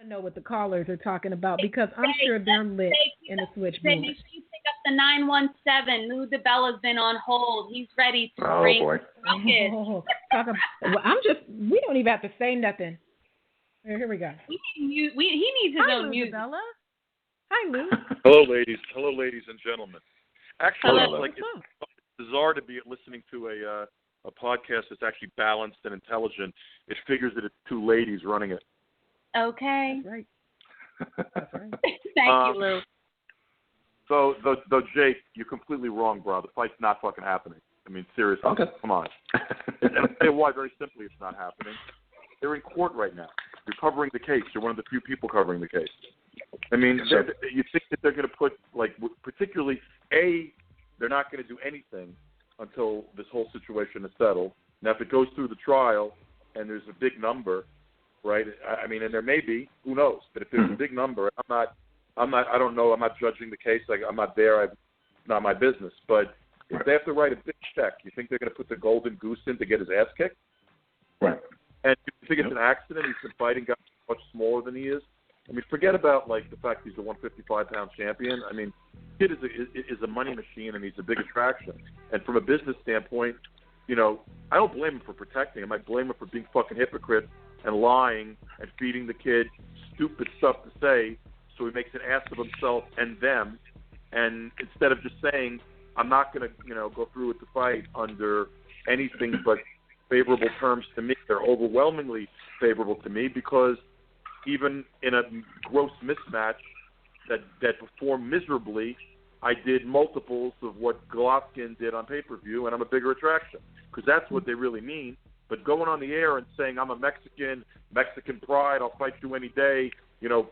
know what the callers are talking about because I'm sure they're lit in the switchboard. Make sure you pick up the 917. Lou DiBella's been on hold. He's ready to bring buckets. We don't even have to say nothing. Here we go. He needs his own music. DiBella. Hi, Lou. Hello, ladies. Hello, ladies and gentlemen. Actually, Hello. it's bizarre to be listening to a podcast that's actually balanced and intelligent. It figures that it's two ladies running it. Okay. That's right. Thank you, Lou. So, though, Jake, you're completely wrong, bro. The fight's not fucking happening. I mean, seriously. Okay. Come on. And I'll tell you why, very simply, it's not happening. They're in court right now. You're covering the case. You're one of the few people covering the case. I mean, you think that they're going to put, particularly, they're not going to do anything until this whole situation is settled. Now, if it goes through the trial and there's a big number, right? I mean, and there may be, who knows? But if there's a big number, I don't know. I'm not judging the case. I'm not there. It's not my business. But if they have to write a big check, you think they're going to put the golden goose in to get his ass kicked? Right. And you think it's an accident? He's been fighting guys much smaller than he is. I mean, forget about the fact he's a 155-pound champion. I mean, kid is a money machine and he's a big attraction. And from a business standpoint, I don't blame him for protecting him. I blame him for being fucking hypocrite and lying and feeding the kid stupid stuff to say, so he makes an ass of himself and them. And instead of just saying, I'm not going to go through with the fight under anything but favorable terms to me, they're overwhelmingly favorable to me because even in a gross mismatch that performed miserably, I did multiples of what Golovkin did on pay-per-view, and I'm a bigger attraction because that's what they really mean. But going on the air and saying I'm a Mexican pride, I'll fight you any day,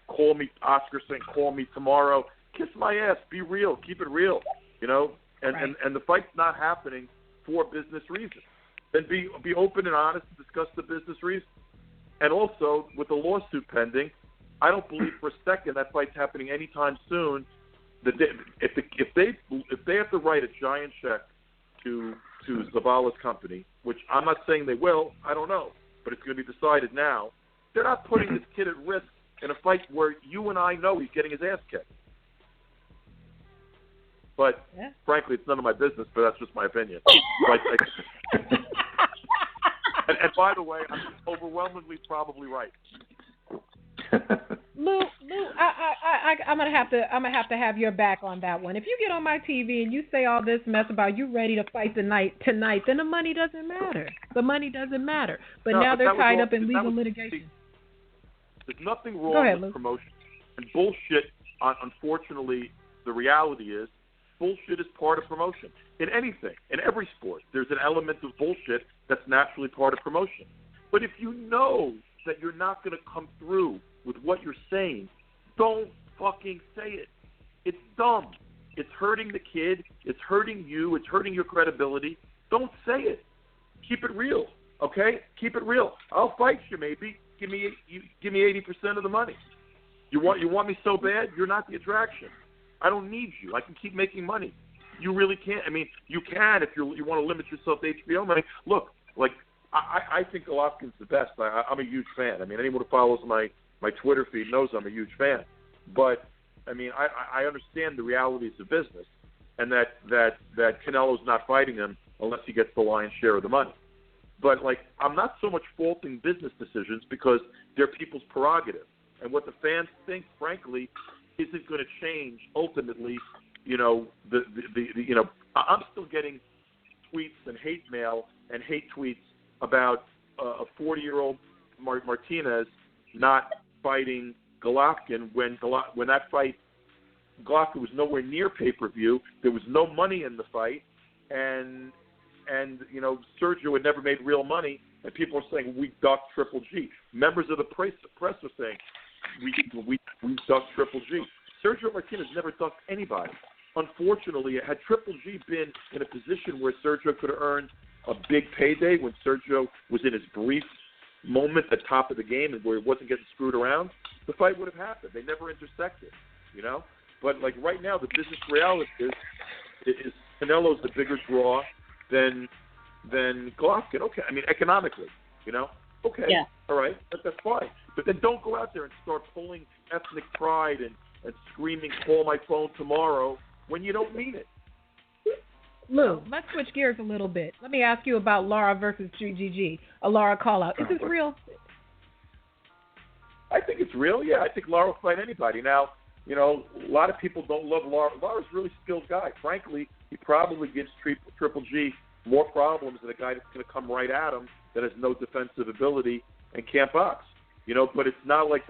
call me Oscar St. Call me tomorrow, kiss my ass, be real, keep it real, and the fight's not happening for business reasons. Then be open and honest and discuss the business reasons. And also, with the lawsuit pending, I don't believe for a second that fight's happening anytime soon. If they have to write a giant check to Zavala's company, which I'm not saying they will, I don't know, but it's going to be decided now. They're not putting this kid at risk in a fight where you and I know he's getting his ass kicked. But frankly, it's none of my business. But that's just my opinion. And by the way, I'm overwhelmingly probably right. Lou, I'm gonna have to have your back on that one. If you get on my TV and you say all this mess about you ready to fight tonight, then the money doesn't matter. The money doesn't matter. But now they're tied up in legal litigation. There's nothing wrong with promotion and bullshit. Unfortunately, the reality is bullshit is part of promotion. In anything, in every sport, there's an element of bullshit that's naturally part of promotion. But if you know that you're not going to come through with what you're saying, don't fucking say it. It's dumb. It's hurting the kid. It's hurting you. It's hurting your credibility. Don't say it. Keep it real, okay? Keep it real. I'll fight you maybe. Give me 80% of the money. You want me so bad? You're not the attraction. I don't need you. I can keep making money. You really can't. I mean, you can if you want to limit yourself to HBO money. Look, I think Golovkin's the best. I'm a huge fan. I mean, anyone who follows my Twitter feed knows I'm a huge fan. But I mean, I understand the realities of business, and that Canelo's not fighting him unless he gets the lion's share of the money. But I'm not so much faulting business decisions because they're people's prerogative, and what the fans think, frankly, isn't going to change ultimately. I'm still getting tweets and hate mail and hate tweets about a 40-year-old Martinez not fighting Golovkin when that fight, Golovkin was nowhere near pay-per-view. There was no money in the fight, and Sergio had never made real money, and people are saying we ducked Triple G. Members of the press are saying we ducked Triple G. Sergio Martinez never ducked anybody. Unfortunately, had Triple G been in a position where Sergio could have earned a big payday when Sergio was in his brief moment at the top of the game and where he wasn't getting screwed around, the fight would have happened. They never intersected, But right now, the business reality is Canelo's the bigger draw than Golovkin. Okay, I mean economically, Okay, yeah. all right, that's fine. But then don't go out there and start pulling ethnic pride and screaming, call my phone tomorrow, when you don't mean it. Lou, let's switch gears a little bit. Let me ask you about Lara versus GGG, a Lara call-out. Is this real? I think it's real, yeah. I think Lara will fight anybody. Now, you know, a lot of people don't love Lara. Lara's a really skilled guy. Frankly, he probably gives Triple G more problems than a guy that's going to come right at him that has no defensive ability and can't box. You know, but it's not like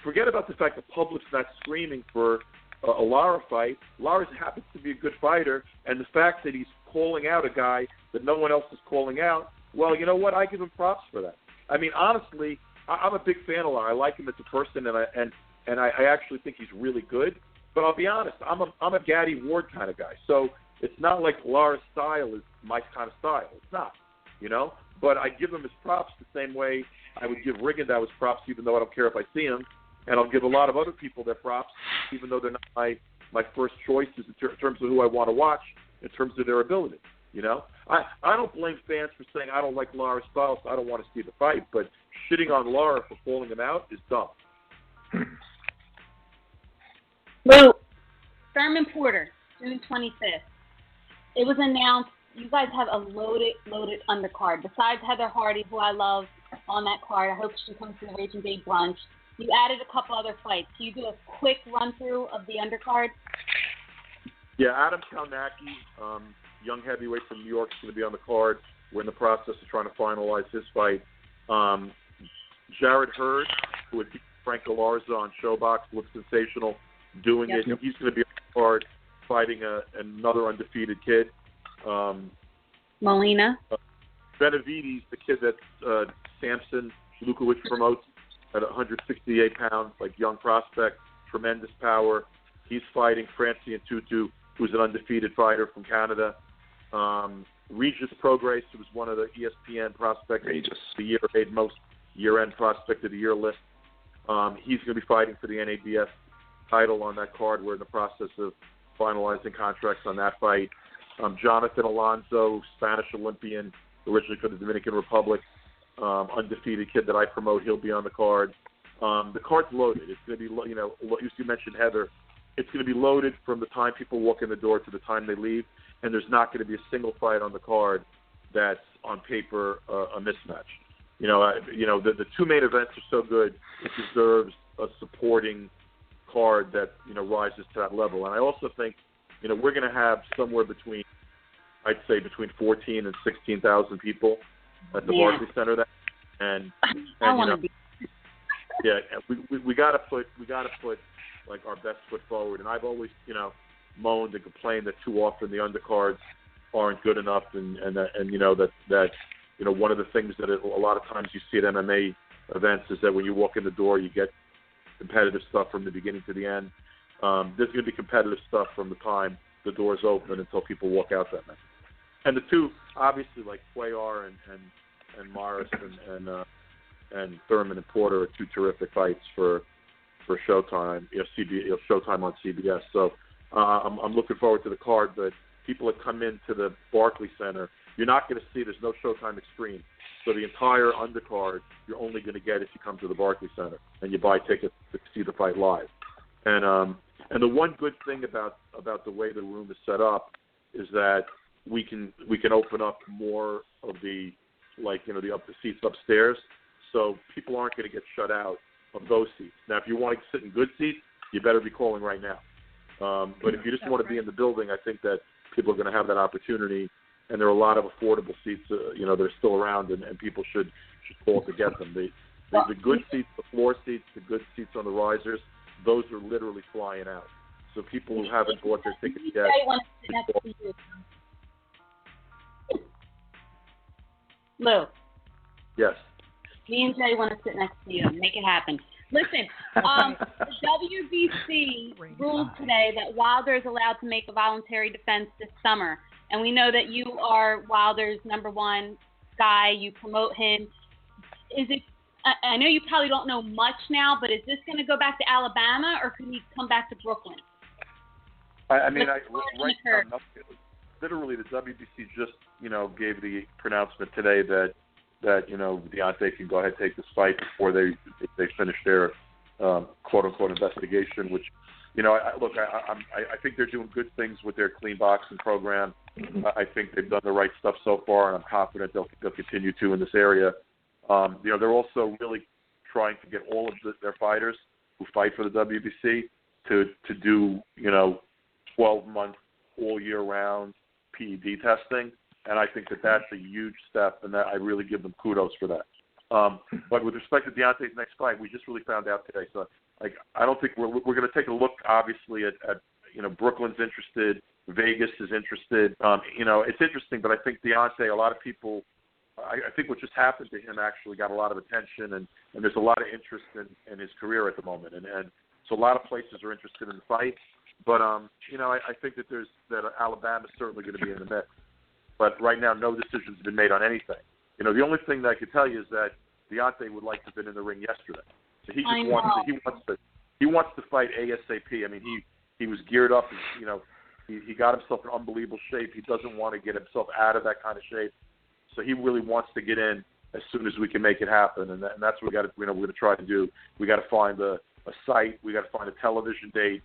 forget about the fact the public's not screaming for a Lara fight. Lara happens to be a good fighter, and the fact that he's calling out a guy that no one else is calling out, well, you know what? I give him props for that. I mean, honestly, I'm a big fan of Lara. I like him as a person, and I actually think he's really good. But I'll be honest, I'm a Gaddy Ward kind of guy. So it's not like Lara's style is my kind of style. It's not, you know. But I give him his props the same way I would give Rigondeaux his props, even though I don't care if I see him. And I'll give a lot of other people their props, even though they're not my first choices in terms of who I want to watch, in terms of their ability. You know, I don't blame fans for saying I don't like Lara's style, so I don't want to see the fight. But shitting on Lara for calling him out is dumb. Well, Thurman Porter, June 25th. It was announced you guys have a loaded undercard. Besides Heather Hardy, who I love on that card, I hope she comes to the Raging Big Brunch. You added a couple other fights. Can you do a quick run-through of the undercard? Yeah, Adam Kalnacki, young heavyweight from New York, is going to be on the card. We're in the process of trying to finalize his fight. Jared Hurd, who would beat Frank Galarza on Showbox, looks sensational doing it. He's going to be on the card fighting another undefeated kid. Molina. Benavides, the kid that Samson Lukowicz promotes at 168 pounds, like young prospect, tremendous power. He's fighting Francine Tutu, who's an undefeated fighter from Canada. Regis Prograis, who was one of the ESPN prospects of the year, made most year-end prospect of the year list. He's going to be fighting for the NABF title on that card. We're in the process of finalizing contracts on that fight. Jonathan Alonso, Spanish Olympian, originally from the Dominican Republic, undefeated kid that I promote. He'll be on the card. The card's loaded. It's going to be, you know, you mentioned Heather. It's going to be loaded from the time people walk in the door to the time they leave, and there's not going to be a single fight on the card that's on paper a mismatch. You know, the two main events are so good, it deserves a supporting card that, you know, rises to that level. And I also think, you know, we're going to have somewhere between 14 and 16,000 people at the Barclays Center. And I want to be. Yeah, we got to put like our best foot forward. And I've always, you know, moaned and complained that too often the undercards aren't good enough, and you know that you know, one of the things that a lot of times you see at MMA events is that when you walk in the door, you get competitive stuff from the beginning to the end. There's going to be competitive stuff from the time the doors open until people walk out that night. And the two, obviously, like Cuellar and Morris and Thurman and Porter are two terrific fights for Showtime. Showtime on CBS. So I'm looking forward to the card. But people that come into the Barclays Center, you're not going to see. There's no Showtime Extreme. So the entire undercard you're only going to get if you come to the Barclays Center and you buy tickets to see the fight live. And the one good thing about the way the room is set up is that we can open up more of the, like, you know, the seats upstairs, so people aren't going to get shut out of those seats. Now, if you want to sit in good seats, you better be calling right now. But if you just want to be in the building, I think that people are going to have that opportunity, and there are a lot of affordable seats, you know, that are still around, and people should call to get them. The good seats, the floor seats, the good seats on the risers, those are literally flying out. So people who haven't bought their tickets yet. Lou. Yes. Me and Jay want to sit next to you. Make it happen. Listen, the WBC ruled today that Wilder is allowed to make a voluntary defense this summer. And we know that you are Wilder's number one guy. You promote him. Is it? I know you probably don't know much now, but is this going to go back to Alabama, or can he come back to Brooklyn? I mean, right now, literally the WBC just, you know, gave the pronouncement today that that Deontay can go ahead and take this fight before they finish their quote unquote investigation. Which I think they're doing good things with their clean boxing program. I think they've done the right stuff so far, and I'm confident they'll continue to in this area. They're also really trying to get all of their fighters who fight for the WBC to do 12-month all year round PED testing, and I think that's a huge step, and that I really give them kudos for that. But with respect to Deontay's next fight, we just really found out today. So I don't think we're going to take a look, obviously, at Brooklyn's interested, Vegas is interested. It's interesting, but I think Deontay, a lot of people, I think what just happened to him actually got a lot of attention, and there's a lot of interest in his career at the moment, and so a lot of places are interested in the fight. But I think that Alabama's certainly going to be in the mix. But right now, no decision's been made on anything. The only thing that I can tell you is that Deontay would like to have been in the ring yesterday. So he wants to fight ASAP. I mean, he was geared up. He got himself in unbelievable shape. He doesn't want to get himself out of that kind of shape. So he really wants to get in as soon as we can make it happen, and that's what we're going to try to do. We got to find a site. We got to find a television date.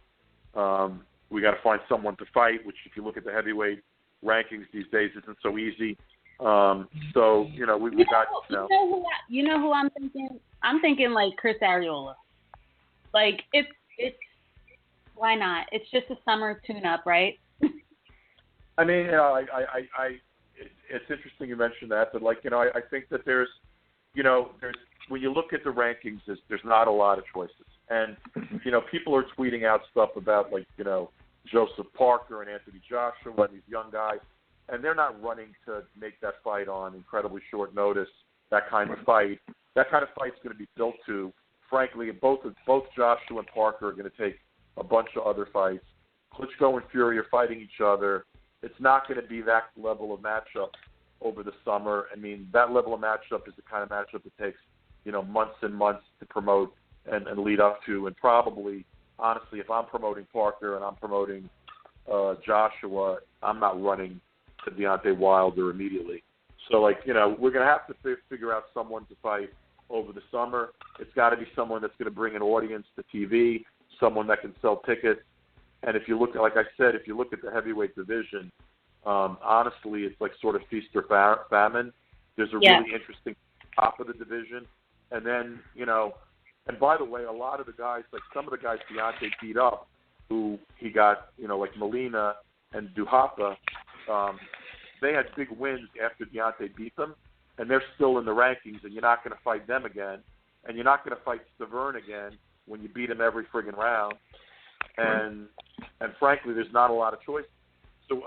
We got to find someone to fight, which, if you look at the heavyweight rankings these days, isn't so easy. We got. You know who I'm thinking? I'm thinking like Chris Arreola. Like it's why not? It's just a summer tune-up, right? I mean, it's interesting you mentioned that, but I think that there's when you look at the rankings, there's not a lot of choices, and people are tweeting out stuff about Joseph Parker and Anthony Joshua and these young guys, and they're not running to make that fight on incredibly short notice. That kind of fight, fight's going to be built to. Frankly, both Joshua and Parker are going to take a bunch of other fights. Klitschko and Fury are fighting each other. It's not going to be that level of matchup over the summer. I mean, that level of matchup is the kind of matchup that takes, months and months to promote and lead up to. And probably, honestly, if I'm promoting Parker and I'm promoting Joshua, I'm not running to Deontay Wilder immediately. So, we're going to have to figure out someone to fight over the summer. It's got to be someone that's going to bring an audience to TV, someone that can sell tickets. And if you look, like I said, if you look at the heavyweight division, honestly, it's like sort of feast or famine. There's a really interesting top of the division. And then, and by the way, a lot of the guys, like some of the guys Deontay beat up, who he got, like Molina and Duhapa, they had big wins after Deontay beat them, and they're still in the rankings, and you're not going to fight them again. And you're not going to fight Stavern again when you beat him every friggin' round. And frankly, there's not a lot of choice. So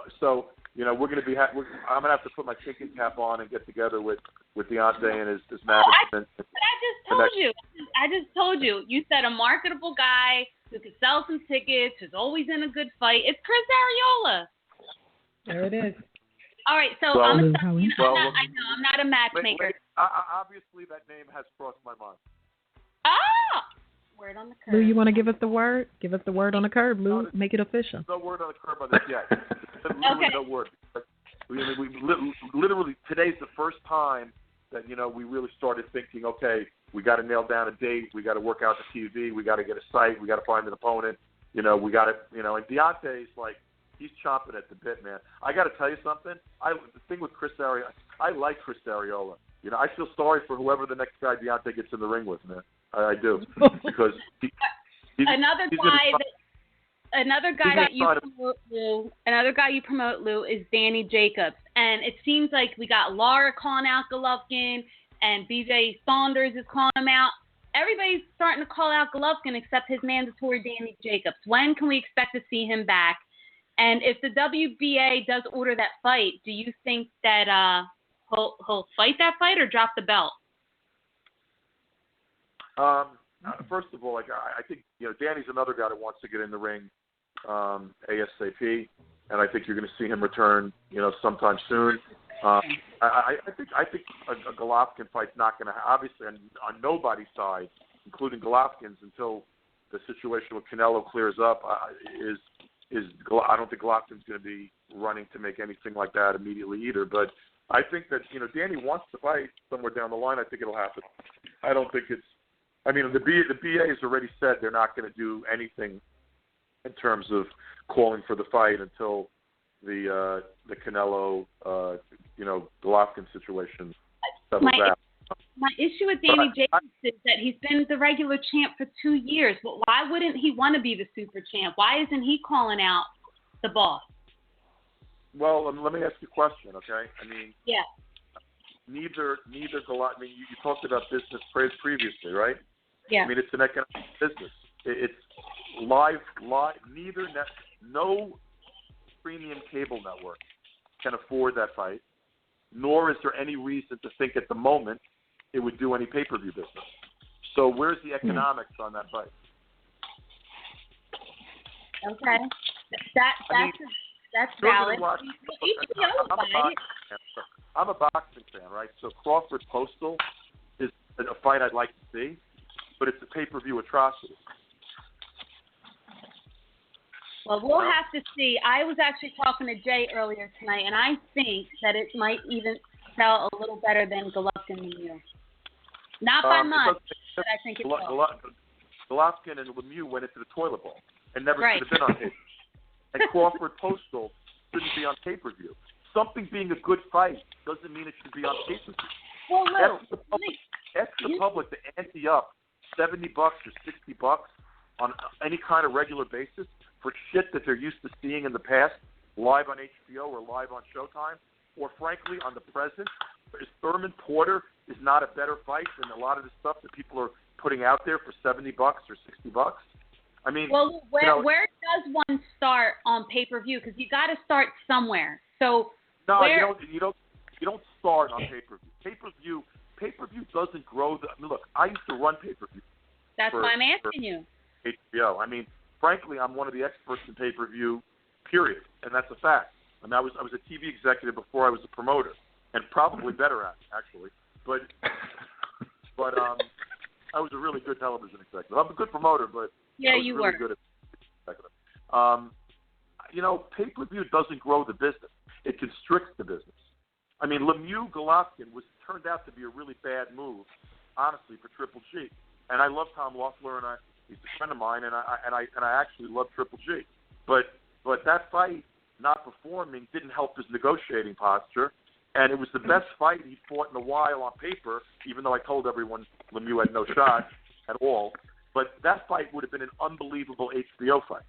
we're going to be. I'm going to have to put my thinking cap on and get together with Deontay and his management. But I just told you. You said a marketable guy who could sell some tickets, who's always in a good fight. It's Chris Arreola. There it is. All right, so I'm not a matchmaker. Obviously, that name has crossed my mind. Word on the curb. Lou, you want to give us the word? Give us the word on the curb, Lou. Make it official. No word on the curb on this yet. Literally no word. We literally, today's the first time that, we really started thinking, okay, we got to nail down a date. We got to work out the TV. We got to get a site. We got to find an opponent. We got to, and Deontay's he's chomping at the bit, man. I got to tell you something. The thing with Chris Arreola, I like Chris Arreola. I feel sorry for whoever the next guy Deontay gets in the ring with, man. I do, because another guy you promote, Lou, is Danny Jacobs, and it seems like we got Lara calling out Golovkin, and BJ Saunders is calling him out. Everybody's starting to call out Golovkin except his mandatory Danny Jacobs. When can we expect to see him back? And if the WBA does order that fight, do you think that he'll fight that fight or drop the belt? First of all, I think Danny's another guy that wants to get in the ring ASAP, and I think you're going to see him return sometime soon. I think a Golovkin fight's not going to obviously on nobody's side, including Golovkin's, until the situation with Canelo clears up. I don't think Golovkin's going to be running to make anything like that immediately either. But I think that, Danny wants to fight somewhere down the line. I think it'll happen. I don't think it's – I mean, the BA has already said they're not going to do anything in terms of calling for the fight until the Canelo, Golovkin situation settles out. My issue with Danny Jacobs is that he's been the regular champ for 2 years. But why wouldn't he want to be the super champ? Why isn't he calling out the boss? Well, let me ask you a question, okay? I mean, yeah. Neither Golovkin. I mean, you talked about business previously, right? Yeah. I mean, it's an economic business. It's live. No premium cable network can afford that fight, nor is there any reason to think at the moment it would do any pay-per-view business. So where's the economics on that fight? Okay. That's valid. I'm a boxing fan, right? So Crawford Postal is a fight I'd like to see, but it's a pay-per-view atrocity. Well, we'll have to see. I was actually talking to Jay earlier tonight, and I think that it might even sell a little better than Golovkin Lemieux. Not by much, but I think it will. Golovkin and Lemieux went into the toilet bowl and never should have been on pay-per-view. And Crawford Postal shouldn't be on pay-per-view. Something being a good fight doesn't mean it should be on pay-per-view. Well, look, ask the public to ante up $70 or $60 on any kind of regular basis for shit that they're used to seeing in the past, live on HBO or live on Showtime, or frankly on the present. Is Thurman Porter is not a better fight than a lot of the stuff that people are putting out there for $70 or $60? I mean, well, where does one start on pay-per-view? Because you got to start somewhere. So no, you don't start on pay-per-view. Pay-per-view doesn't grow. Look, I used to run pay-per-view. That's why I'm asking you. HBO. I mean, frankly, I'm one of the experts in pay-per-view, period, and that's a fact. I mean, I was a TV executive before I was a promoter, and probably better at it, actually. But I was a really good television executive. I'm a good promoter, but yeah, I was really good at executive. Pay-per-view doesn't grow the business; it constricts the business. I mean, Lemieux Golovkin turned out to be a really bad move, honestly, for Triple G. And I love Tom Loeffler, and he's a friend of mine, and I actually love Triple G. But that fight not performing didn't help his negotiating posture, and it was the best fight he fought in a while on paper, even though I told everyone Lemieux had no shot at all. But that fight would have been an unbelievable HBO fight.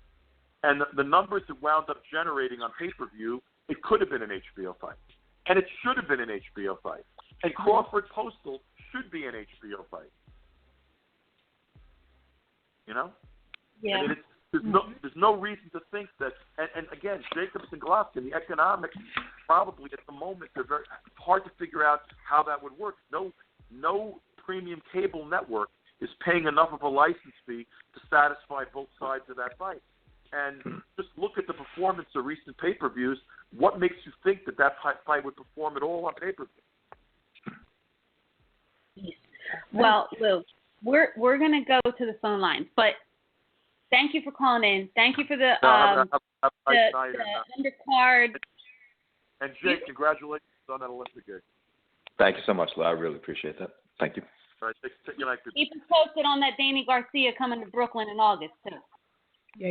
And the numbers it wound up generating on pay-per-view, it could have been an HBO fight. And it should have been an HBO fight. And Crawford Postal should be an HBO fight. You know? Yeah. I mean, there's no reason to think that. And again, Jacobs and Golovkin, the economics probably at the moment they're very hard to figure out how that would work. No premium cable network is paying enough of a license fee to satisfy both sides of that fight. And just look at the performance of recent pay-per-views. What makes you think that fight would perform at all on pay-per-view? Well, Lou, we're going to go to the phone lines, but thank you for calling in. Thank you for the undercard. And Jake, congratulations on that Olympic gig. Thank you so much, Lou. I really appreciate that. Thank you. All right, keep us posted on that Danny Garcia coming to Brooklyn in August too. Yeah.